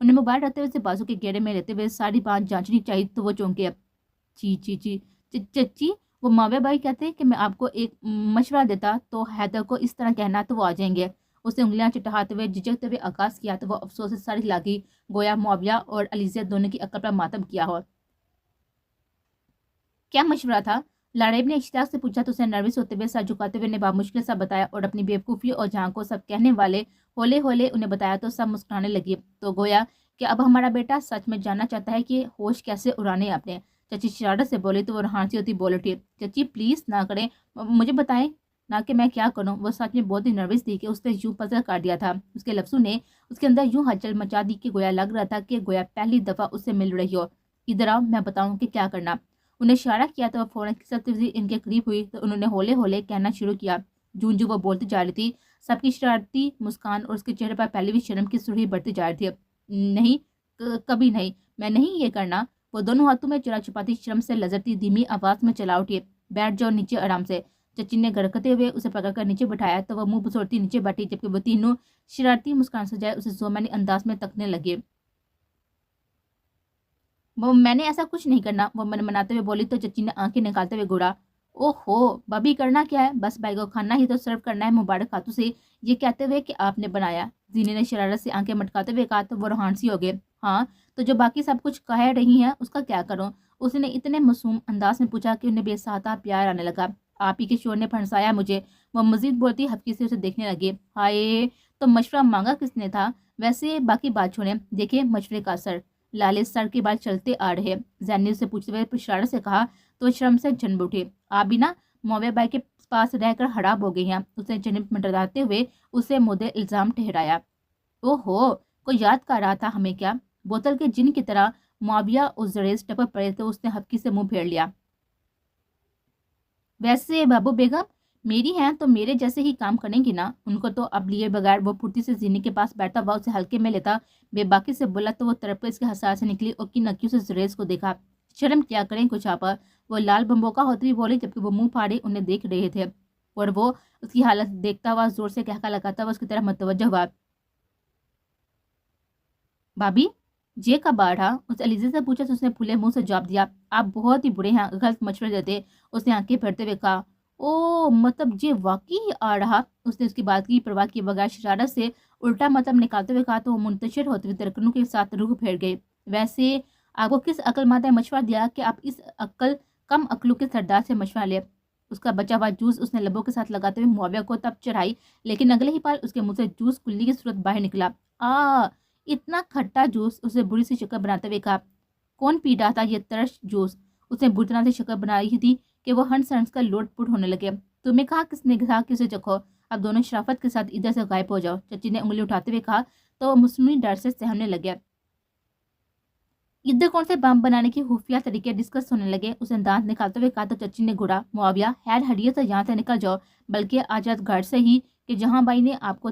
انہیں موبائل رکھتے ہوئے اسے بازو کے گھیرے میں لیتے ہوئے ساری بات جانچنی چاہیے تو وہ چونکے اب چی چی چی چچی وہ ماویہ بھائی کہتے ہیں کہ میں آپ کو ایک مشورہ دیتا تو حیدر کو اس طرح کہنا تو وہ آ جائیں گے. اس نے انگلیاں چٹہاتے ہوئے جھجکتے ہوئے آغاز کیا تو وہ افسوس سے ساری لاگی گویا معاویہ اور علیزہ دونوں کی عقل پر ماتم کیا ہو. کیا مشورہ تھا؟ لاڑیب نے اشتیاق سے پوچھا تو اسے نروس ہوتے ہوئے سر جھکاتے ہوئے نے بامشکل سا بتایا اور اپنی بیوقوفی اور جہاں کو سب کہنے والے ہولے ہولے انہیں بتایا تو سب مسکرانے لگی. تو گویا کہ اب ہمارا بیٹا سچ میں جاننا چاہتا ہے کہ ہوش کیسے اڑانے آپ نے. چچی شرارت سے بولی تو وہ روحان سی ہوتی بول اٹھی. چچی پلیز نہ کریں، مجھے بتائیں نہ کہ میں کیا کروں. وہ سچ میں بہت ہی نروس تھی کہ اس نے یوں پزل کاٹ دیا تھا. اس کے لفظوں نے اس کے اندر یوں ہلچل مچا دی کہ گویا لگ رہا تھا کہ گویا پہلی دفعہ اس سے مل رہی ہو. ادھر آؤ میں بتاؤں کہ کیا کرنا. انہیں اشارہ کیا تو وہ فوراً کھسکتی ہوئی ان کے قریب ہوئی تو انہوں نے ہولے ہولے کہنا شروع کیا. جو وہ بولتی جا رہی تھی سب کی شرارتی مسکان اور اس کے چہرے پر پہلے بھی شرم کی سرخی بڑھتی جا رہی تھی. نہیں کبھی نہیں، میں نہیں یہ کرنا. وہ دونوں ہاتھوں میں چرا چھپاتی شرم سے لذرتی دھیمی آواز میں چلا اٹھی. بیٹھ جاؤ نیچے آرام سے. چچی نے گڑکتے ہوئے اسے پکڑ کر نیچے بٹھایا تو وہ منہ بسوڑتی نیچے بیٹھی جبکہ وہ تینوں شرارتی مسکان سجائے اسے زومانی انداز میں تکنے لگے. وہ میں نے ایسا کچھ نہیں کرنا، وہ من مناتے ہوئے بولی تو چچی نے آنکھیں نکالتے ہوئے گوڑا. او ہو بابی کرنا کیا ہے؟ بس بھائی کو کھانا ہی تو سرو کرنا ہے مبارک ہاتھوں سے، یہ کہتے ہوئے کہ آپ نے بنایا. زینی نے شرارت سے آنکھیں مٹکاتے ہوئے کہا تو وہ روحان سی ہو گئے. ہاں تو جو باقی سب کچھ کہہ رہی ہیں اس کا کیا کروں؟ اس نے اتنے معصوم انداز میں پوچھا کہ انہیں بے ساختہ پیار آنے لگا. آپ ہی کے شور نے پھنسایا مجھے. وہ مزید بولتی ہفکی سے اسے دیکھنے لگے. ہائے تو مشورہ مانگا کس نے تھا؟ ویسے باقی بات چھوڑیں، دیکھیں مشورے کا اثر. لالے سر کے بال چلتے آ رہے. زینی سے پوچھتے ہوئے اشارت سے کہا تو شرم سے جھن اٹھے. آپ بھی نا معاویہ بھائی کے پاس رہ کر خراب ہو گئی ہیں. اس نے جنب منڈلاتے ہوئے اسے مدعے الزام ٹھہرایا. او ہو کوئی یاد کر رہا تھا ہمیں کیا؟ بوتل کے جن کی طرح معاویہ اور زریز ٹپک پڑے تو اس نے ہفکی سے منہ پھیر لیا. ویسے بابو بیگم میری ہیں تو میرے جیسے ہی کام کریں گی نا. ان کو تو اب لیے بغیر وہ پھرتی سے زینی کے پاس بیٹھا ہوا اسے ہلکے میں لیتا بے باکی سے بولا تو وہ طرف اس کے حساس سے نکلی اور کی نکیوں سے زریز کو دیکھا. شرم کیا کریں کچھ آپ. وہ لال بمبوکا ہوتی ہوئی بولی جبکہ وہ منہ پھاڑے انہیں دیکھ رہے تھے اور وہ اس کی حالت دیکھتا ہوا زور سے کہکا لگاتا ہوا اس کی طرف متوجہ ہوا. بابی جے کب آ رہا؟ اس علیزہ سے پوچھا تو اس نے پھولے منہ سے جواب دیا. آپ بہت ہی برے ہیں، غلط مشورے دیتے. اس نے آنکھیں پھیرتے ہوئے کہا. او مطلب جے واقعی آ رہا؟ اس نے اس کی بات کی پرواہ کی بغیر شرارت سے الٹا مطلب نکالتے ہوئے کہا تو وہ منتشر ہوتے ہوئے ترکنوں کے ساتھ روح پھیر گئے. ویسے آپ کو کس عقل مند نے مشورہ دیا کہ آپ اس عقل کم عقلوں کے سردار سے مشورہ لیں؟ اس کا بچا ہوا جوس اس نے لبوں کے ساتھ لگاتے ہوئے معاویہ کو تب چڑھائی لیکن اگلے ہی پال اس کے منہ سے جوس کلی کی صورت باہر نکلا. اتنا کھٹا جوس. اسے بری سی شکل بناتے ہوئے کہا. کون پی رہا تھا یہ ترش جوس؟ اس نے بری طرح سے شکل بنائی تھی کہ وہ ہنس ہنس کر لوٹ پوٹ ہونے لگے. تمہیں کہا کس نے کہا کہ اسے چکھو. اب دونوں شرافت کے ساتھ ادھر سے غائب ہو جاؤ. چچی نے انگلی اٹھاتے ہوئے کہا تو وہ مصنوعی ڈر سے سہمنے لگے. ادھر کون سے بم بنانے کی خفیہ طریقے ڈسکس ہونے لگے. اس نے دانت نکالتے ہوئے کہا تو چچی نے گھوڑا. معاویہ خیر ہڈیے سے یہاں سے نکل جاؤ، بلکہ آج رات گھر سے ہی کہ جہاں بھائی نے آپ کو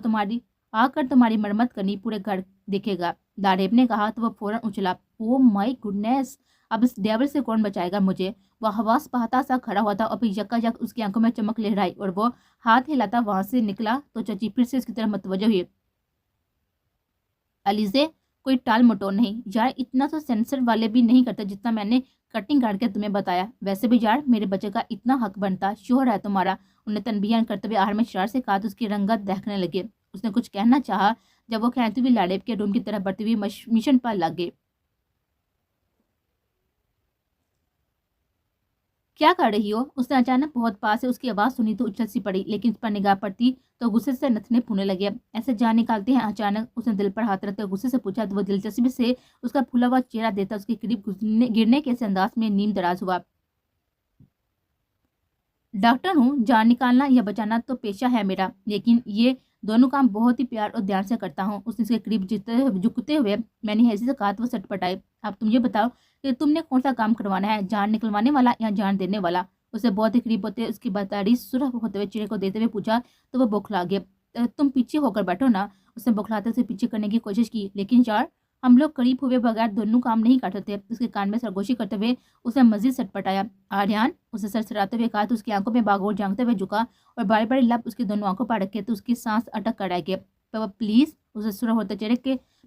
آ کر تمہاری مرمت کرنی پورے گھر دیکھے گا. لاڑیب نے کہا تو وہ فوراً اچھلا. او مائی گڈنس، اب اس ڈیول سے کون بچائے گا مجھے؟ وہ حواس پہتا سا کھڑا ہوا تھا اور پھر یکا یک اس کی آنکھوں میں چمک لہرائی اور وہ ہاتھ ہلاتا وہاں سے نکلا تو چچی پھر سے اس کی طرف متوجہ ہوئی. علیزے کوئی ٹال مٹول نہیں یار، اتنا تو سینسر والے بھی نہیں کرتے جتنا میں نے کٹنگ کاٹ کے تمہیں بتایا. ویسے بھی یار میرے بچے کا اتنا حق بنتا، شوہر ہے تمہارا. انہیں تنبیہ کرتے ہوئے آہر میں شرار سے کہا تو اس کی رنگت دہکنے لگے. اس نے کچھ کہنا چاہا جب وہ کھینچتی ہوئی لاڑیب کے روم کی طرف بڑھتی ہوئی مشن پر لگ گئی. کیا کر رہی ہو؟ اس نے اچانک بہت پاس سے اس کی آواز سنی تو اچھل سی پڑی لیکن اس پر نگاہ پڑتی تو غصے سے نتنے پھونے لگے. ایسے جان نکالتے ہیں اچانک؟ اس نے دل پر ہاتھ رکھتے غصے سے پوچھا تو وہ دلچسپی سے اس کا پھولا ہوا چہرہ دیتا اس کے قریب گرنے کے انداز میں نیم دراز ہوا. ڈاکٹر ہوں، جان نکالنا یا بچانا تو پیشہ ہے میرا، لیکن یہ دونوں کام بہت ہی پیار اور دھیان سے کرتا ہوں. اس نے اس کے قریب جھکتے ہوئے میں نے ایسی سے کہا تو وہ سٹ پٹائے. اب تم یہ بتاؤ کہ تم نے کون سا کام کروانا ہے، جان نکلوانے والا یا جان دینے والا؟ اسے بہت ہی قریب ہوتے اس کی بتاڑی سرخ ہوتے ہوئے چہرے کو دیتے ہوئے پوچھا تو وہ بوکھلا گیا. تم پیچھے ہو کر بیٹھو نا. اس نے بوکھلاتے سے پیچھے کرنے کی کوشش کی لیکن یار ہم لوگ قریب ہوئے بغیر دونوں کام نہیں کر سکتے. اس کے کان میں سرگوشی کرتے ہوئے اس نے مزید سٹ پٹایا. آریان اسے سر سراتے ہوئے کہا تو اس کی آنکھوں میں باغور جھانکتے ہوئے جھکا اور بڑے بڑے لب اس کی دونوں آنکھوں پر رکھے تو اس کی سانس اٹک کر رہ گئے. پلیز اسے سرخ ہوتے چہرے کے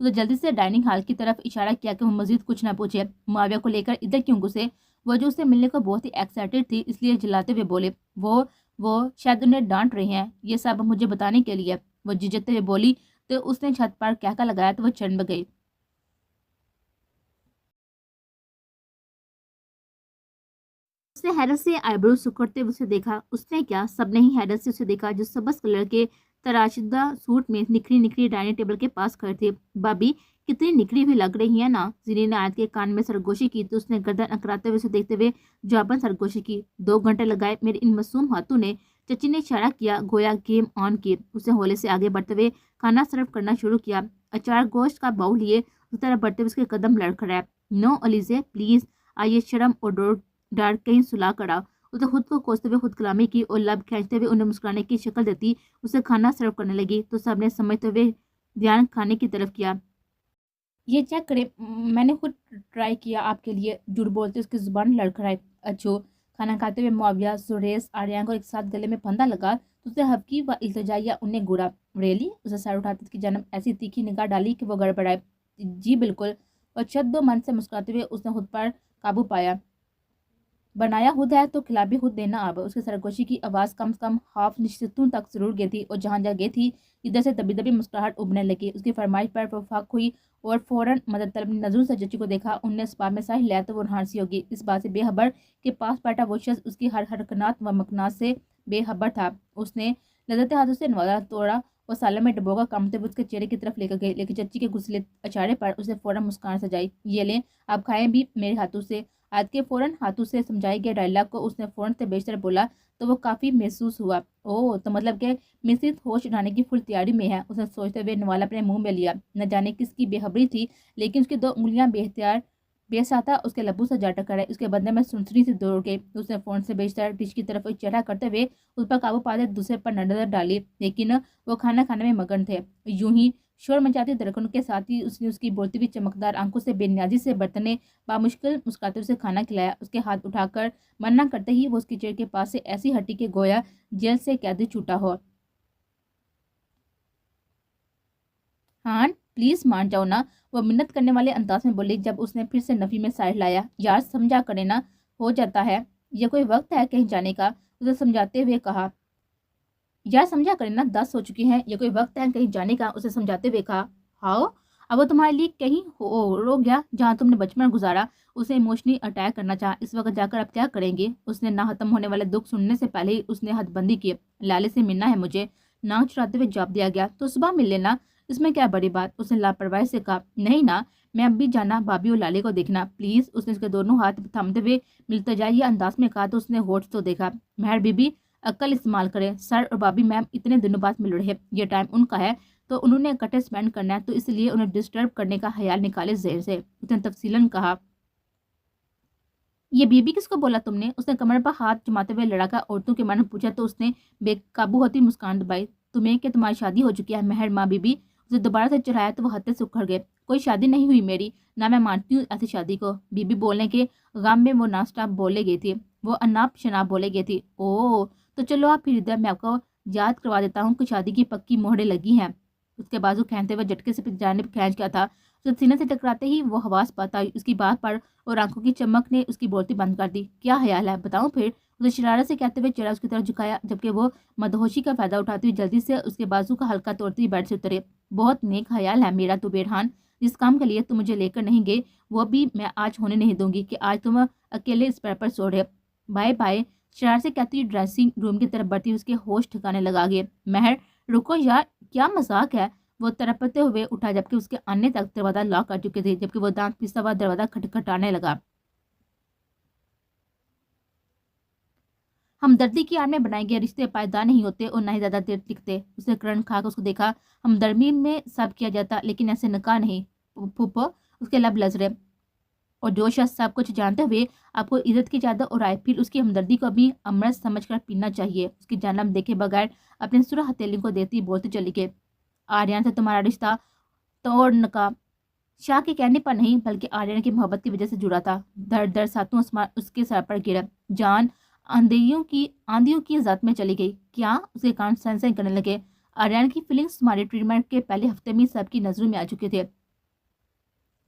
اسے جلدی سے ڈائننگ ہال کی طرف اشارہ کیا کہ وہ مزید کچھ نہ پوچھے۔ معاویہ کو لے کر ادھر کیوں گھسے؟ وہ جو اسے ملنے کو بہت ہی ایکسائٹڈ تھی، اس لیے جلاتے ہوئے بولے، وہ شاید انہیں ڈانٹ رہی ہیں، یہ سب مجھے بتانے کے لیے۔ وہ جھجکتے ہوئے بولی تو اس نے چھت پر کہکا لگایا تو وہ چڑھ گئی۔ اس نے حیرت سے آئی برو سکڑتے ہوئے اسے دیکھا۔ اس نے کیا، سب نے ہی حیرت سے اسے دیکھا جو سبز کلر کے تراشدہ سوٹ میں نکھری نکھری ڈائننگ ٹیبل کے پاس کھڑے تھے۔ بابی کتنی نکھری ہوئی لگ رہی ہے نا؟ زینی نے آیت کے کان میں سرگوشی کی تو اس نے گردن اکڑاتے ہوئے اسے دیکھتے ہوئے جواباً سرگوشی کی۔ 2 گھنٹے لگائے میرے ان معصوم ہاتھوں نے۔ چچی نے اشارہ کیا گویا گیم آن کی۔ اس نے ہولے سے آگے بڑھتے ہوئے کھانا سرو کرنا شروع کیا۔ اچار گوشت کا باؤل لیے اس طرح بڑھتے ہوئے اس کے قدم لڑکھڑائے۔ نو الیزے پلیز، آئیے شرم اور ڈر کہیں سلا کڑا۔ اسے خود کو کوستے ہوئے خود کلامی کی اور لب کھینچتے ہوئے انہیں مسکرانے کی شکل دیتی اسے کھانا سرو کرنے لگی تو سب نے سمجھتے ہوئے دھیان کھانے کی طرف کیا۔ یہ چیک کرے، میں نے خود ٹرائی کیا آپ کے لیے، جھوٹ بولتے اس کی زبان لڑکھڑائے۔ اچھو، کھانا کھاتے ہوئے معاویہ سریش آریان کو ایک ساتھ گلے میں پھندا لگا تو اسے ہبکی و التجائی انہیں گوڑا۔ ریلی؟ اسے سر اٹھاتے اس کی جانب ایسی تیکھی نگاہ ڈالی کہ وہ گڑبڑائے۔ جی بالکل، اور شد و من سے مسکراتے ہوئے اس نے خود پر قابو پایا۔ بنایا خود ہے تو کھلا بھی خود دینا اب۔ اس کی سرگوشی کی آواز کم سے کم ہاف نشستوں تک ضرور گئی تھی اور جہاں جہاں گئی تھی ادھر سے دبی دبی مسکراہٹ ابھنے لگی۔ اس کی فرمائش پر وہ فاق ہوئی اور فوراً مدد طلب نظروں سے چچی کو دیکھا۔ انہوں نے اس بات میں ساحل لیا تو وہ ہنسی ہوگی، اس بات سے بے خبر کہ پاس بیٹھا وہ شخص اس کی ہر حرکات و مکنات سے بے خبر تھا۔ اس نے لذت ہاتھوں سے نوازا توڑا وہ سالن میں ڈبوگا کامتے ہوئے اس کے چہرے کی طرف لے کر گئی، لیکن چچی کے گسلے اشارے پر اسے فوراً مسکان سجائی۔ یہ لیں، آپ کھائیں بھی میرے ہاتھوں سے۔ آیت کے فوراً ہاتھوں سے سمجھائے گئے ڈائلاگ کو اس نے فوراً سے بیشتر بولا تو وہ کافی محسوس ہوا۔ اوہ، تو مطلب کہ مسز ہوش اٹھانے کی فل تیاری میں ہے۔ اس نے سوچتے ہوئے نوالا اپنے منہ میں لیا۔ نہ جانے کس کی بے خبری تھی، لیکن اس کی 2 انگلیاں بے اختیار بے ساتھ اس کے لبوں سے جا ٹکرائے۔ اس کے بدن میں سنسنی سے دوڑ گئی۔ اس نے فون سے بیشتر ڈش کی طرف چہرہ کرتے ہوئے اس پر قابو پاتے دوسرے پر نظر ڈالی، لیکن وہ کھانا کھانے میں مگن تھے۔ یوں ہی شور مچاتی دھڑکنوں کے ساتھ ہی اس نے اس کی بولتی ہوئی چمکدار آنکھوں سے بے نیازی سے برتنے بامشکل مسکراتے اسے کھانا کھلایا۔ اس کے ہاتھ اٹھا کر منع کرتے ہی وہ اس کے چہرے کے پاس سے ایسی ہٹی کہ گویا جیل سے قیدی چھوٹا ہو۔ ہاں پلیز مان جاؤ نا، وہ منت کرنے والے انداز میں بولی جب اس نے پھر سے نفی میں سائر لایا۔ یار سمجھا کرے نا، ہو جاتا ہے، یہ کوئی وقت ہے کہیں جانے کا؟ اسے سمجھاتے ہوئے کہا۔ یار سمجھا کرے نا، 10 ہو چکی ہیں، یہ کوئی وقت ہے کہیں جانے کا؟ اسے سمجھاتے ہوئے کہا۔ ہاؤ، اب وہ تمہارے لیے کہیں رو گیا جہاں تم نے بچپن گزارا؟ اسے ایموشنلی اٹیک کرنا چاہا۔ اس وقت جا کر اب کیا کریں گے؟ اس نے نہ ختم ہونے والے دکھ سننے سے پہلے ہی اس نے حد بندی کی۔ لالے سے ملنا ہے مجھے، ناک چڑھاتے ہوئے جواب دیا گیا۔ تو صبح مل لینا، اس میں کیا بڑی بات؟ اس نے لاپرواہی سے کہا۔ نہیں نا، میں اب بھی جانا، بھابھی اور لالے کو دیکھنا پلیز۔ اس نے اس کے دونوں ہاتھ تھامتے ہوئے ملتجائی انداز میں کہا تو اس نے ہوٹھ تو دیکھا۔ مہر بی بی عقل استعمال کرے، سر اور بھابھی میم اتنے دنوں بعد مل رہے، یہ ٹائم ان کا ہے تو انہوں نے اکٹھے اسپینڈ کرنا ہے، تو اس لیے انہیں ڈسٹرب کرنے کا خیال نکالے ذہن سے۔ اس نے تفصیلاً کہا۔ یہ بی بی کس کو بولا تم نے؟ اس نے کمر پر ہاتھ جماتے ہوئے لڑکا عورتوں کے معنی پوچھا تو اس نے بے قابو ہوتی مسکان دبائی۔ تمہیں کہ تمہاری شادی ہو چکی ہے مہر ماں بی بی؟ اسے دوبارہ سے چڑھایا تو وہ ہتے سے اکھڑ گئے۔ کوئی شادی نہیں ہوئی میری، نہ میں مانتی ہوں ایسی شادی کو۔ بی بی بولنے کے غم میں وہ نا سٹاپ بولے گئی تھی، وہ اناپ شناپ بولے گئی تھی۔ اوہ، تو چلو آپ پھر ادھر، میں آپ کو یاد کروا دیتا ہوں کہ شادی کی پکی مہریں لگی ہیں۔ اس کے بازو کھینچتے ہوئے جھٹکے سے جانب کھینچ گیا تھا۔ اسے سینے سے ٹکراتے ہی وہ حواس پاتا اس کی بات پر اور آنکھوں کی چمک نے اس کی بولتی بند کر دی۔ کیا خیال ہے بتاؤں پھر؟ اسے شرارت سے کہتے ہوئے چہرہ اس کی طرف جھکایا جبکہ وہ مدہوشی کا فائدہ اٹھاتی ہوئی جلدی سے اس کے بازو کا ہلکا توڑتی ہوئی بیٹھ سے اترے۔ بہت نیک خیال ہے میرا تو بیرحان، جس کام کے لیے تم مجھے لے کر نہیں گئے وہ بھی میں آج ہونے نہیں دوں گی کہ آج تم اکیلے اس پیڑ پر سو رہے۔ بائے بائے، شرارت سے کہتی ہوئی ڈریسنگ روم کی طرف بڑھتی اس کے ہوش ٹھکانے لگا گئے۔ مہر رکو یار، کیا مذاق ہے؟ وہ تڑپتے ہوئے اٹھا جبکہ اس کے آنے تک دروازہ لاک کر چکے تھے، جبکہ وہ دانت پیستا ہوا دروازہ کھٹکھٹانے لگا۔ ہمدردی کی آڑ میں بنائے گئے رشتے پائیدار نہیں ہوتے اور نہ ہی زیادہ دیر ٹکتے۔ اس نے کرن کھا کر اس کو دیکھا۔ ہمدردی میں سب کیا جاتا لیکن ایسے نکاح نہیں پھوپھو، اس کے لب لرزے۔ اور جو شخص سب کچھ جانتے ہوئے آپ کو عزت کی چادر اڑائے پھر اس کی ہمدردی کو بھی امرت سمجھ کر پینا چاہیے۔ اس کی جانب دیکھے بغیر اپنے سرخ ہتھیلی کو دیتی بولتی چلی گئی۔ آریان سے تمہارا رشتہ توڑنے کا شاہ کے کہنے پر نہیں بلکہ آریان کی محبت کی وجہ سے جڑا تھا۔ دھڑ دھڑ ساتوں اس کے سر پر گرا۔ جان آندھیوں کی ذات میں چلی گئی کیا؟ اس کے کان سن سن کرنے لگے۔ آریان کی فیلنگز تمہارے ٹریٹمنٹ کے پہلے ہفتے میں سب کی نظروں میں آ چکے تھے۔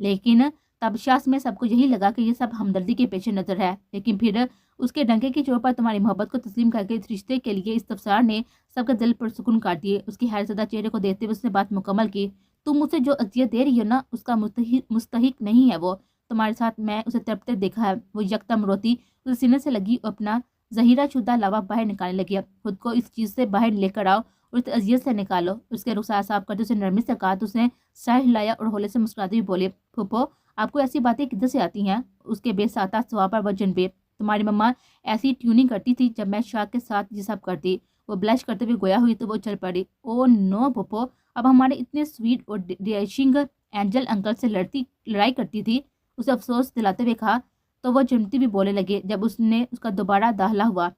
لیکن تبشاس میں سب کو یہی لگا کہ یہ سب ہمدردی کے پیش نظر ہے، لیکن پھر اس کے ڈنکے کی چوٹ پر تمہاری محبت کو تسلیم کر کے اس رشتے کے لیے استفسار نے سب کا دل پرسکون کاٹ دیے۔ اس کی حیرت زدہ چہرے کو دیکھتے ہوئے اس نے بات مکمل کی، تم مجھے جو اذیت دے رہی ہو نا، اس کا مستحق نہیں ہے وہ، تمہارے ساتھ میں اسے تڑپتے دیکھا ہے۔ وہ یکدم روتی اسے سینے سے لگی اور اپنا ظہیرہ شدہ لاوا باہر نکالنے لگی، خود کو اس چیز سے باہر لے کر آؤ اور اس اذیت سے نکالو۔ اس کے رخسار صاف کرتے اسے نرمی سے کہا تو اس نے سر ہلایا اور ہولے سے مسکراتے ہوئے بولے، پھوپھو آپ کو ایسی باتیں کدھر سے آتی ہیں؟ اس کے بے ساتھ سوال پر وہ جنبے، تمہاری مما ایسی ٹیوننگ کرتی تھی جب میں شاک کے ساتھ یہ سب کرتی۔ وہ بلش کرتے ہوئے گویا ہوئی تو وہ چل پڑی۔ او نو پھوپھو، اب ہمارے اتنے سویٹ اور ڈیشنگ اینجل انکل سے لڑائی کرتی تھی، اسے افسوس دلاتے ہوئے کہا تو وہ چمٹی بھی بولنے لگے جب اس نے اس کا دوبارہ داخلہ ہوا،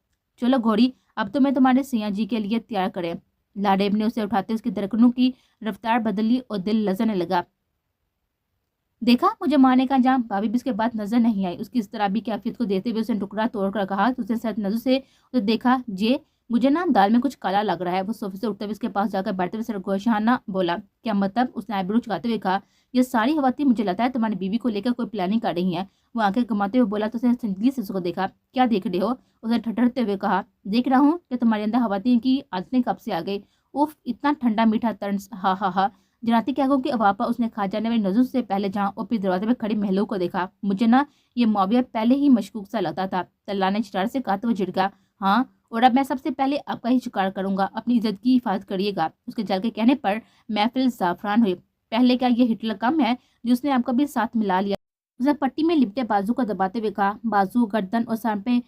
چلو گھوڑی اب تو میں تمہارے سیاں جی کے لیے تیار کرے۔ لاڈیب نے اسے اٹھاتے اس کی درکنوں کی رفتار بدلی اور دل لرزنے لگا۔ دیکھا مجھے مارنے کا انجام؟ بھابھی بھی اس کے بعد نظر نہیں آئی۔ اس کی اضطرابی کیفیت کو دیکھتے ہوئے اسے ٹکڑا توڑ کر کہا تو اسے سخت نظر سے اسے دیکھا، جے مجھے نا دال میں کچھ کالا لگ رہا ہے۔ وہ صوفے سے اٹھتے ہوئے اس کے پاس جا کر بیٹھتے ہوئے سرگوشانہ بولا، کیا مطلب؟ اس نے آئیبرو چکاتے ہوئے کہا، یہ ساری خواتین مجھے لگتا ہے تمہاری بیوی کو لے کر کوئی پلاننگ کر رہی ہیں۔ وہ آنکھیں گھماتے ہوئے بولا تو اس نے سنجیدگی سے اس کو دیکھا، کیا دیکھ رہے ہو؟ اسے ٹھٹھرتے ہوئے کہا، دیکھ رہا ہوں کہ تمہارے اندر خواتین کی عادتیں کب سے آ گئی۔ اوف اتنا ٹھنڈا میٹھا طنز، ہا ہا ہا۔ جناتی کیا کہ اواپا اس نے کھا جانے والی نظروں سے پہلے جہاں اور پھر دروازے پہ کھڑی محلوں کو دیکھا، مجھے نا یہ معاویہ پہلے ہی مشکوک سا لگتا تھا۔ طلحہ نے شرارت سے کہا تو وہ جھڑکا، ہاں اور اب میں سب سے پہلے آپ کا ہی شکار کروں گا، اپنی عزت کی حفاظت کریے گا۔ اس کے جل کے کہنے پر محفل زعفران ہوئی، پہلے کیا یہ ہٹلر کم ہے جس نے آپ کا بھی ساتھ ملا لیا؟ اس نے پٹی میں لپٹے بازو کو دباتے ہوئے کہا، بازو گردن اور سر پہ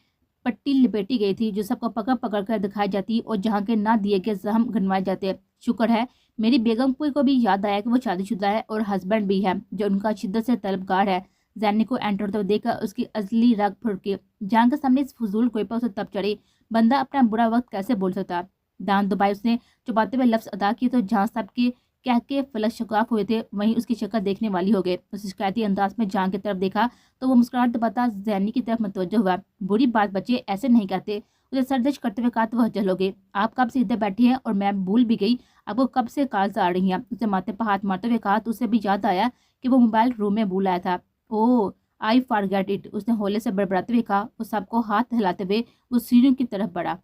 پٹی لپیٹی گئی تھی جو سب کو پکڑ پکڑ کر دکھائی جاتی اور جہاں کے نہ دیے گئے زخم گنوائے جاتے۔ شکر ہے میری بیگم کو بھی یاد آیا کہ وہ شادی شدہ ہے اور ہسبینڈ بھی ہے جو ان کا شدت سے طلبگار ہے۔ زینی کو انٹر ہوتے دیکھ کر اس کی ازلی رگ پھڑکی، جہاں کے سامنے اس فضول کوئی پر اسے تب چڑھی، بندہ اپنا برا وقت کیسے بول سکتا؟ دان دبائے اس نے چباتے ہوئے لفظ ادا کیے تو جہاں سب کے کہہ کے فلک شکاف ہوئے تھے وہیں اس کی شکل دیکھنے والی ہو گئے۔ اس شکایتی انداز میں جہاں کی طرف دیکھا تو وہ مسکراہٹ دباتا زینی کی طرف متوجہ ہوا، بری بات بچے ایسے نہیں کہتے۔ اسے سردش کرتے ہوئے کہا تو وہ جل ہو گئی، آپ کب سے ادھر بیٹھی ہیں اور میں بھول بھی گئی آپ کو کب سے کالز آ رہی ہیں۔ اسے ماتھے پر ہاتھ مارتے ہوئے کہا تو اسے بھی یاد آیا کہ وہ موبائل روم میں بھول آیا تھا۔ اوہ آئی فارگیٹ اٹ، اس نے ہولے سے بڑبڑاتے ہوئے کہا اور سب کو ہاتھ ہلاتے ہوئے وہ سیڑھیوں کی طرف بڑھا۔